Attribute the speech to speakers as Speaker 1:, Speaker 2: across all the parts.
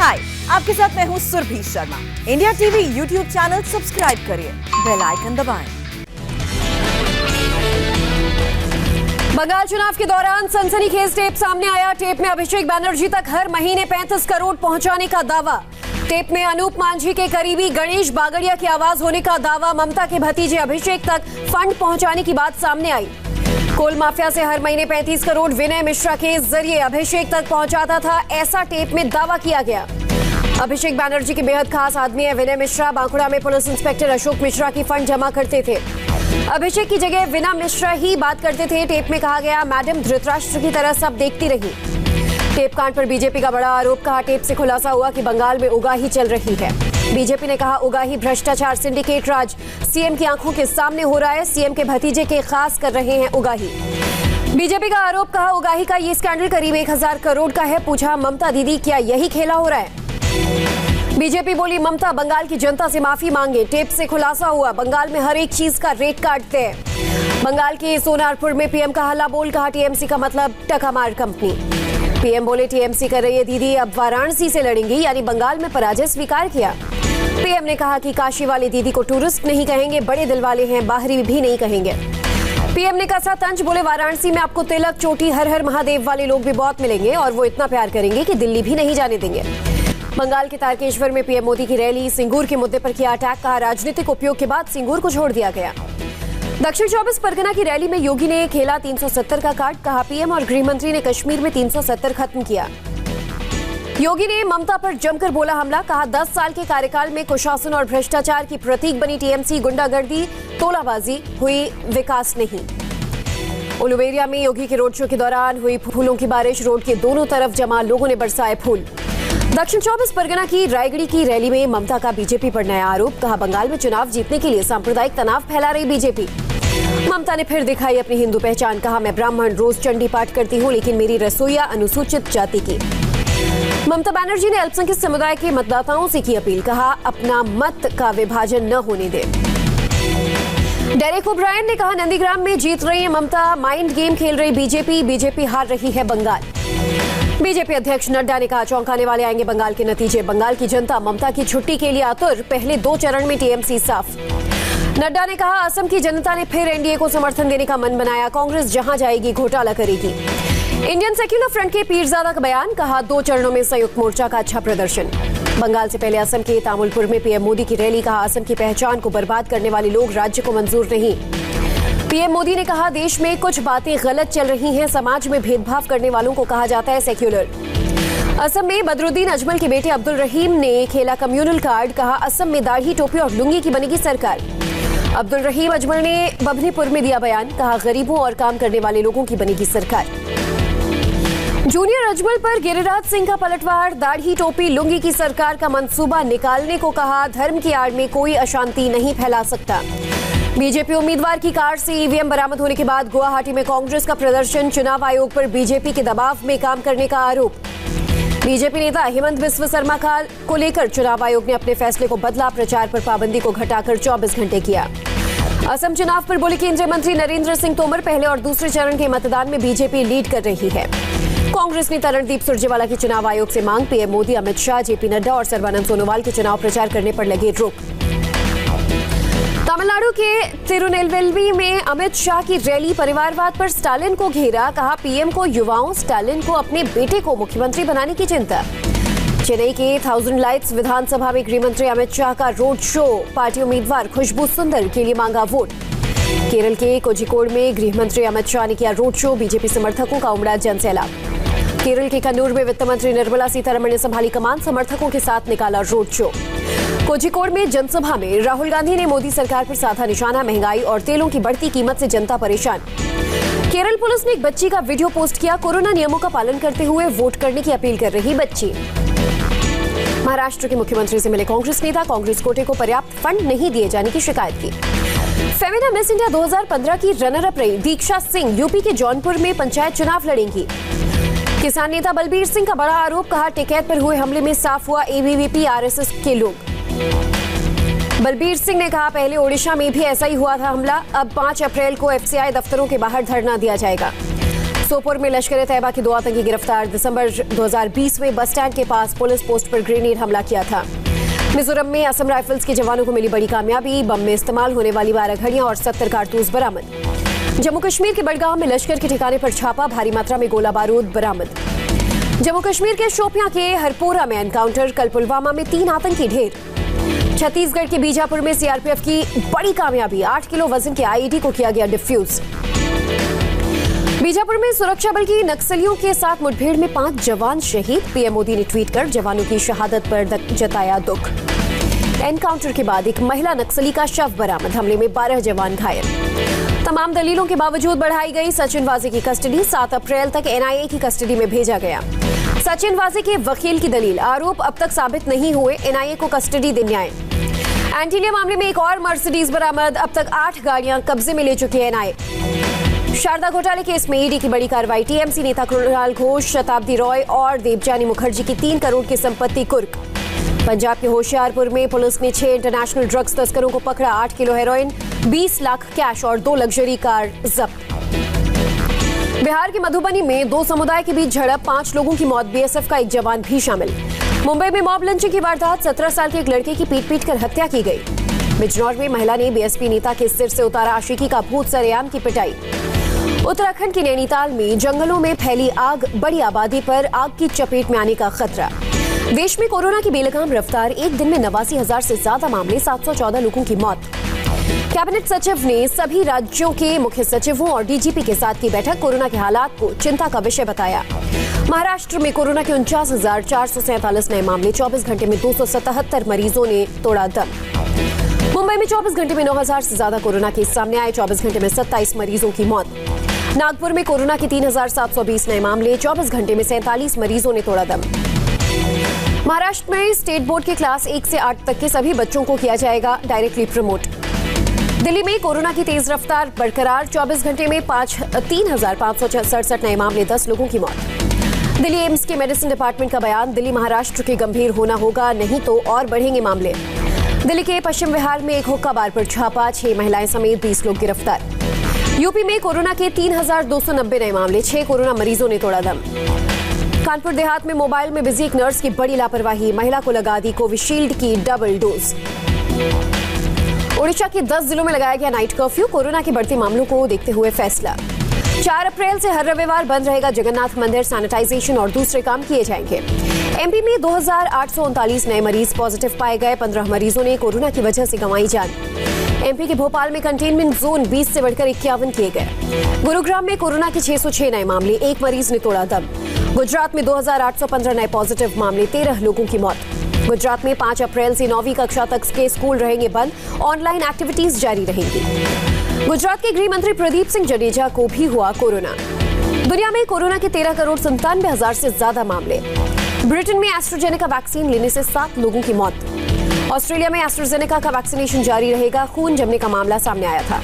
Speaker 1: हाय, आपके साथ मैं हूँ Surabhi Sharma. India TV YouTube channel subscribe करिए, बेल आइकन दबाएं।
Speaker 2: बंगाल चुनाव के दौरान सनसनीखेज टेप सामने आया। टेप में अभिषेक बनर्जी तक हर महीने 35 करोड़ पहुंचाने का दावा। टेप में अनूप मांझी के करीबी गणेश बागड़िया की आवाज होने का दावा। ममता के भतीजे अभिषेक तक फंड पहुंचाने की बात सामने आई। कोल माफिया से हर महीने 35 करोड़ विनय मिश्रा के जरिए अभिषेक तक पहुंचाता था, ऐसा टेप में दावा किया गया। अभिषेक बनर्जी के बेहद खास आदमी है विनय मिश्रा। बांकुड़ा में पुलिस इंस्पेक्टर अशोक मिश्रा की फंड जमा करते थे। अभिषेक की जगह विनय मिश्रा ही बात करते थे। टेप में कहा गया, मैडम धृतराष्ट्र की तरह सब देखती रही। टेप कांड पर बीजेपी का बड़ा आरोप। कहा, टेप से खुलासा हुआ कि बंगाल में उगाही चल रही है। बीजेपी ने कहा, उगाही भ्रष्टाचार सिंडिकेट राज सीएम की आंखों के सामने हो रहा है। सीएम के भतीजे के खास कर रहे हैं उगाही। बीजेपी का आरोप। कहा, उगाही का ये स्कैंडल करीब 1000 करोड़ का है। पूछा, ममता दीदी क्या यही खेला हो रहा है? बीजेपी बोली, ममता बंगाल की जनता से माफी मांगे। टेप से खुलासा हुआ, बंगाल में हर एक चीज का रेट काटते हैं। बंगाल के सोनारपुर में पीएम का हल्ला बोल। कहा, टीएमसी का मतलब टकामार कंपनी। पीएम बोले, टीएमसी कर रही है दीदी, अब वाराणसी से लड़ेंगी, यानी बंगाल में पराजय स्वीकार किया। पीएम ने कहा कि काशी वाले दीदी को टूरिस्ट नहीं कहेंगे, बड़े दिल वाले हैं, बाहरी भी नहीं कहेंगे। पीएम ने कहा तंज, बोले वाराणसी में आपको तिलक चोटी हर हर महादेव वाले लोग भी बहुत मिलेंगे और वो इतना प्यार करेंगे कि दिल्ली भी नहीं जाने देंगे। बंगाल के तारकेश्वर में पीएम मोदी की रैली। सिंगूर के मुद्दे पर किया अटैक। कहा, राजनीतिक उपयोग के बाद सिंगूर को छोड़ दिया गया। दक्षिण 24 परगना की रैली में योगी ने खेला 370 का कार्ड। कहा, पीएम और गृह मंत्री ने कश्मीर में 370 खत्म किया। योगी ने ममता पर जमकर बोला हमला। कहा, 10 साल के कार्यकाल में कुशासन और भ्रष्टाचार की प्रतीक बनी टीएमसी। गुंडागर्दी तोलाबाजी हुई, विकास नहीं। उलुबेरिया में योगी के रोड शो के दौरान हुई फूलों की बारिश। रोड के दोनों तरफ जमा लोगों ने बरसाए फूल। दक्षिण 24 परगना की रायगढ़ी की रैली में ममता का बीजेपी पर नया आरोप। कहा, बंगाल में चुनाव जीतने के लिए सांप्रदायिक तनाव फैला रही बीजेपी। ममता ने फिर दिखाई अपनी हिंदू पहचान। कहा, मैं ब्राह्मण, रोज चंडी पाठ करती हूँ, लेकिन मेरी रसोईया अनुसूचित जाति की। ममता बनर्जी ने अल्पसंख्यक समुदाय के मतदाताओं से की अपील। कहा, अपना मत का विभाजन न होने दे। डेरेक ओब्रायन ने कहा, नंदीग्राम में जीत रही है ममता, माइंड गेम खेल रही बीजेपी। बीजेपी हार रही है बंगाल। बीजेपी अध्यक्ष नड्डा ने कहा, चौंकाने वाले आएंगे बंगाल के नतीजे। बंगाल की जनता ममता की छुट्टी के लिए आतुर। पहले 2 चरण में टीएमसी साफ। नड्डा ने कहा, असम की जनता ने फिर एनडीए को समर्थन देने का मन बनाया। कांग्रेस जहां जाएगी घोटाला करेगी। इंडियन सेक्युलर फ्रंट के पीरजादा का बयान। कहा, 2 चरणों में संयुक्त मोर्चा का अच्छा प्रदर्शन। बंगाल से पहले असम के तामुलपुर में पीएम मोदी की रैली। कहा, असम की पहचान को बर्बाद करने वाले लोग राज्य को मंजूर नहीं। पीएम मोदी ने कहा, देश में कुछ बातें गलत चल रही हैं। समाज में भेदभाव करने वालों को कहा जाता है सेक्युलर। असम में बदरुद्दीन अजमल के बेटे अब्दुल रहीम ने खेला कम्युनल कार्ड। कहा, असम में दाढ़ी, टोपी और लुंगी की बनेगी सरकार। अब्दुल रहीम अजमल ने बभनीपुर में दिया बयान। कहा, गरीबों और काम करने वाले लोगों की बनेगी सरकार। जूनियर अजमल पर गिरिराज सिंह का पलटवार। दाढ़ी, टोपी, लुंगी की सरकार का मंसूबा निकालने को कहा। धर्म की आड़ में कोई अशांति नहीं फैला सकता। बीजेपी उम्मीदवार की कार से ईवीएम बरामद होने के बाद गुवाहाटी में कांग्रेस का प्रदर्शन। चुनाव आयोग पर बीजेपी के दबाव में काम करने का आरोप। बीजेपी नेता हेमंत बिस्व शर्मा को लेकर चुनाव आयोग ने अपने फैसले को बदला। प्रचार पर पाबंदी को घटाकर 24 घंटे किया। असम चुनाव पर बोले केंद्रीय मंत्री नरेंद्र सिंह तोमर, पहले और दूसरे चरण के मतदान में बीजेपी लीड कर रही है। कांग्रेस ने तरणदीप सुरजेवाला की चुनाव आयोग से मांग। पीएम मोदी, अमित शाह, जेपी नड्डा और सर्बानंद सोनोवाल के चुनाव प्रचार करने पर लगे रोक। तमिलनाडु के तिरुनेलवेली में अमित शाह की रैली। परिवारवाद पर स्टालिन को घेरा। कहा, पीएम को युवाओं, स्टालिन को अपने बेटे को मुख्यमंत्री बनाने की चिंता। चेन्नई के 1000 लाइट्स विधानसभा में गृह मंत्री अमित शाह का रोड शो। पार्टी उम्मीदवार खुशबू सुंदर के लिए मांगा वोट। केरल के कोझिकोड में गृह मंत्री अमित शाह ने किया रोड शो। बीजेपी समर्थकों का उमड़ा जनसैलाब। केरल के कन्नूर में वित्त मंत्री निर्मला सीतारमण ने संभाली कमान। समर्थकों के साथ निकाला रोड शो। कोझिकोड में जनसभा में राहुल गांधी ने मोदी सरकार पर साधा निशाना। महंगाई और तेलों की बढ़ती कीमत से जनता परेशान। केरल पुलिस ने एक बच्ची का वीडियो पोस्ट किया। कोरोना नियमों का पालन करते हुए वोट करने की अपील कर रही बच्ची। महाराष्ट्र के मुख्यमंत्री से मिले कांग्रेस नेता। कांग्रेस कोटे को पर्याप्त फंड नहीं दिए जाने की शिकायत की। फेमिना मिस इंडिया 2015 की रनर अप रही दीक्षा सिंह यूपी के जौनपुर में पंचायत चुनाव लड़ेंगी। किसान नेता बलबीर सिंह का बड़ा आरोप। कहा, टिकैत पर हुए हमले में साफ हुआ एबीवीपी आरएसएस के लोग। बलबीर सिंह ने कहा, पहले ओडिशा में भी ऐसा ही हुआ था हमला। अब 5 अप्रैल को एफसीआई दफ्तरों के बाहर धरना दिया जाएगा। सोपोर में लश्कर तैयबा के 2 आतंकी गिरफ्तार। दिसंबर 2020 में बस स्टैंड के पास पुलिस पोस्ट पर ग्रेनेड हमला किया था। मिजोरम में असम राइफल्स के जवानों को मिली बड़ी कामयाबी। बम में इस्तेमाल होने वाली 12 घड़ियां और 70 कारतूस बरामद। जम्मू कश्मीर के बडगाम में लश्कर के ठिकाने पर छापा, भारी मात्रा में गोला बारूद बरामद। जम्मू कश्मीर के शोपियां के हरपोरा में एनकाउंटर। कल पुलवामा में 3 आतंकी ढेर। छत्तीसगढ़ के बीजापुर में सीआरपीएफ की बड़ी कामयाबी, 8 किलो वजन के आईईडी को किया गया डिफ्यूज। बीजापुर में सुरक्षा बल की नक्सलियों के साथ मुठभेड़ में 5 जवान शहीद। पीएम मोदी ने ट्वीट कर जवानों की शहादत पर जताया दुख। एनकाउंटर के बाद एक महिला नक्सली का शव बरामद। हमले में 12 जवान घायल। तमाम दलीलों के बावजूद बढ़ाई गई सचिन वाजे की कस्टडी। 7 अप्रैल तक एनआईए की कस्टडी में भेजा गया। सचिन वाजे के वकील की दलील, आरोप अब तक साबित नहीं हुए, एनआईए को कस्टडी दे न्याय। एंटीलिया मामले में एक और मर्सिडीज बरामद। अब तक 8 गाड़ियां कब्जे में ले चुकी है एनआईए। शारदा घोटाले केस में ईडी की बड़ी कार्रवाई। टीएमसी नेता कृणाल घोष, शताब्दी रॉय और देवजानी मुखर्जी की 3 करोड़ की संपत्ति कुर्क। पंजाब के होशियारपुर में पुलिस ने 6 इंटरनेशनल ड्रग्स तस्करों को पकड़ा। 8 किलो हेरोइन, 20 लाख कैश और 2 लग्जरी कार जब्त। बिहार के मधुबनी में 2 समुदाय के बीच झड़प, 5 लोगों की मौत, बीएसएफ का एक जवान भी शामिल। मुंबई में मॉब लिंचिंग की वारदात, 17 साल के एक लड़के की पीट कर हत्या की गई। बिजनौर में महिला ने बीएसपी नेता के सिर से उतारा आशिकी का भूत, सरेआम की पिटाई। उत्तराखंड के नैनीताल में जंगलों में फैली आग, बड़ी आबादी पर आग की चपेट में आने का खतरा। देश में कोरोना की बेलगाम रफ्तार, एक दिन में 89,000 से ज्यादा मामले, 714 लोगों की मौत। कैबिनेट सचिव ने सभी राज्यों के मुख्य सचिवों और डीजीपी के साथ की बैठक। कोरोना के हालात को चिंता का विषय बताया। महाराष्ट्र में कोरोना के 49,447 नए मामले, 24 घंटे में 277 मरीजों ने तोड़ा दम। मुंबई में 24 घंटे में 9,000 से ज्यादा कोरोना केस सामने आए, 24 घंटे में 27 मरीजों की मौत। नागपुर में कोरोना के 3,720 नए मामले, 24 घंटे में 47 मरीजों ने तोड़ा दम। महाराष्ट्र में स्टेट बोर्ड के क्लास 1 से 8 तक के सभी बच्चों को किया जाएगा डायरेक्टली प्रमोट। दिल्ली में कोरोना की तेज रफ्तार बरकरार, 24 घंटे में 3,567 नए मामले, 10 लोगों की मौत। दिल्ली एम्स के मेडिसिन डिपार्टमेंट का बयान, दिल्ली महाराष्ट्र के गंभीर होना होगा, नहीं तो और बढ़ेंगे मामले। दिल्ली के पश्चिम विहार में एक हुक्का बार पर छापा, 6 महिलाएं समेत 20 लोग गिरफ्तार। यूपी में कोरोना के 3,290 नए मामले, 6 कोरोना मरीजों ने तोड़ा दम। कानपुर देहात में मोबाइल में बिजी एक नर्स की बड़ी लापरवाही, महिला को लगा दी कोविशील्ड की डबल डोज। ओडिशा के 10 जिलों में लगाया गया नाइट कर्फ्यू, कोरोना के बढ़ते मामलों को देखते हुए फैसला। 4 अप्रैल से हर रविवार बंद रहेगा जगन्नाथ मंदिर, सैनिटाइजेशन और दूसरे काम किए जाएंगे। एमपी में 2,839 नए मरीज पॉजिटिव पाए गए, 15 मरीजों ने कोरोना की वजह से गंवाई जान। एमपी के भोपाल में कंटेनमेंट जोन 20 से बढ़कर 51 किए गए। गुरुग्राम में कोरोना के 606 नए मामले, 1 मरीज ने तोड़ा दम। गुजरात में 2,815 नए पॉजिटिव मामले, 13 लोगों की मौत। गुजरात में 5 अप्रैल से 9वीं कक्षा तक के स्कूल रहेंगे बंद, ऑनलाइन एक्टिविटीज जारी रहेंगी। गुजरात के गृह मंत्री प्रदीप सिंह जडेजा को भी हुआ कोरोना। दुनिया में कोरोना के 13,97,000 से ज्यादा मामले। ब्रिटेन में एस्ट्राजेनेका वैक्सीन लेने से 7 लोगों की मौत। ऑस्ट्रेलिया में एस्ट्राजेनेका का वैक्सीनेशन जारी रहेगा, खून जमने का मामला सामने आया था।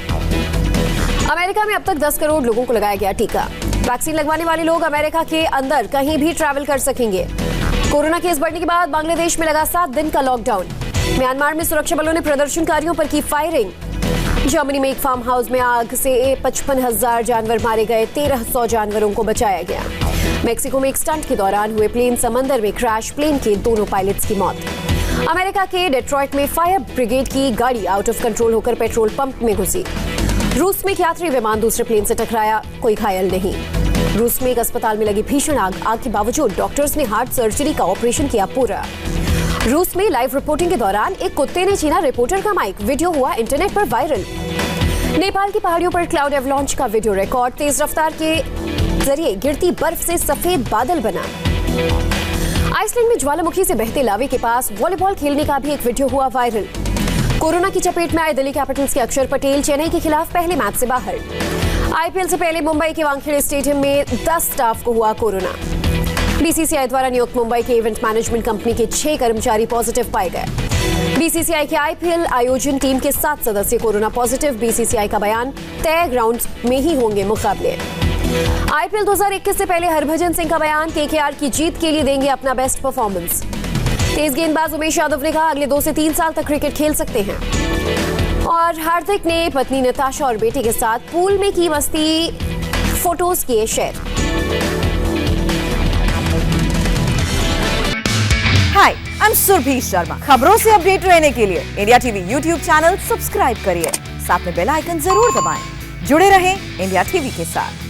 Speaker 2: अमेरिका में अब तक 10 करोड़ लोगों को लगाया गया टीका। वैक्सीन लगवाने वाले लोग अमेरिका के अंदर कहीं भी ट्रैवल कर सकेंगे। कोरोना केस बढ़ने के बाद बांग्लादेश में लगा 7 दिन का लॉकडाउन। म्यांमार में सुरक्षा बलों ने प्रदर्शनकारियों पर की फायरिंग। जर्मनी में एक फार्म हाउस में आग से 55,000 जानवर मारे गए, 1,300 जानवरों को बचाया गया। मेक्सिको में एक स्टंट के दौरान हुए प्लेन समंदर में क्रैश, प्लेन के दोनों पायलट्स की मौत। अमेरिका के डेट्रॉइट में फायर ब्रिगेड की गाड़ी आउट ऑफ कंट्रोल होकर पेट्रोल पंप में घुसी। रूस में एक यात्री विमान दूसरे प्लेन से टकराया, कोई घायल नहीं। रूस में एक अस्पताल में लगी भीषण आग के बावजूद डॉक्टर्स ने हार्ट सर्जरी का ऑपरेशन किया पूरा। रूस में लाइव रिपोर्टिंग के दौरान एक कुत्ते ने छीना रिपोर्टर का माइक, वीडियो हुआ इंटरनेट पर वायरल। नेपाल की पहाड़ियों पर क्लाउड एवलांच का वीडियो रिकॉर्ड, तेज रफ्तार के जरिए गिरती बर्फ से सफेद बादल बना। आइसलैंड में ज्वालामुखी से बहते लावे के पास वॉलीबॉल खेलने का भी एक वीडियो हुआ वायरल। कोरोना की चपेट में आए दिल्ली कैपिटल्स के अक्षर पटेल चेन्नई के खिलाफ पहले मैच से बाहर। आईपीएल से पहले मुंबई के वानखेड़े स्टेडियम में 10 स्टाफ को हुआ कोरोना। बीसीसीआई द्वारा नियुक्त मुंबई के इवेंट मैनेजमेंट कंपनी के 6 कर्मचारी पॉजिटिव पाए गए। बीसीसीआई के आईपीएल आयोजन टीम के 7 सदस्य कोरोना पॉजिटिव। बीसीसीआई का बयान, तय ग्राउंड्स में ही होंगे मुकाबले। आईपीएल 2021 से पहले हरभजन सिंह का बयान, केकेआर की जीत के लिए देंगे अपना बेस्ट परफॉर्मेंस। तेज गेंदबाज उमेश यादव ने कहा, अगले 2 से 3 साल तक क्रिकेट खेल सकते हैं। और हार्दिक ने पत्नी नताशा और बेटे के साथ पूल में की मस्ती, फोटोज किए share.
Speaker 1: Hi, I am Surabhi Sharma. खबरों से अपडेट रहने के लिए India TV YouTube channel subscribe करिए, साथ में बेल आइकन जरूर दबाएं। जुड़े रहें इंडिया टीवी के साथ।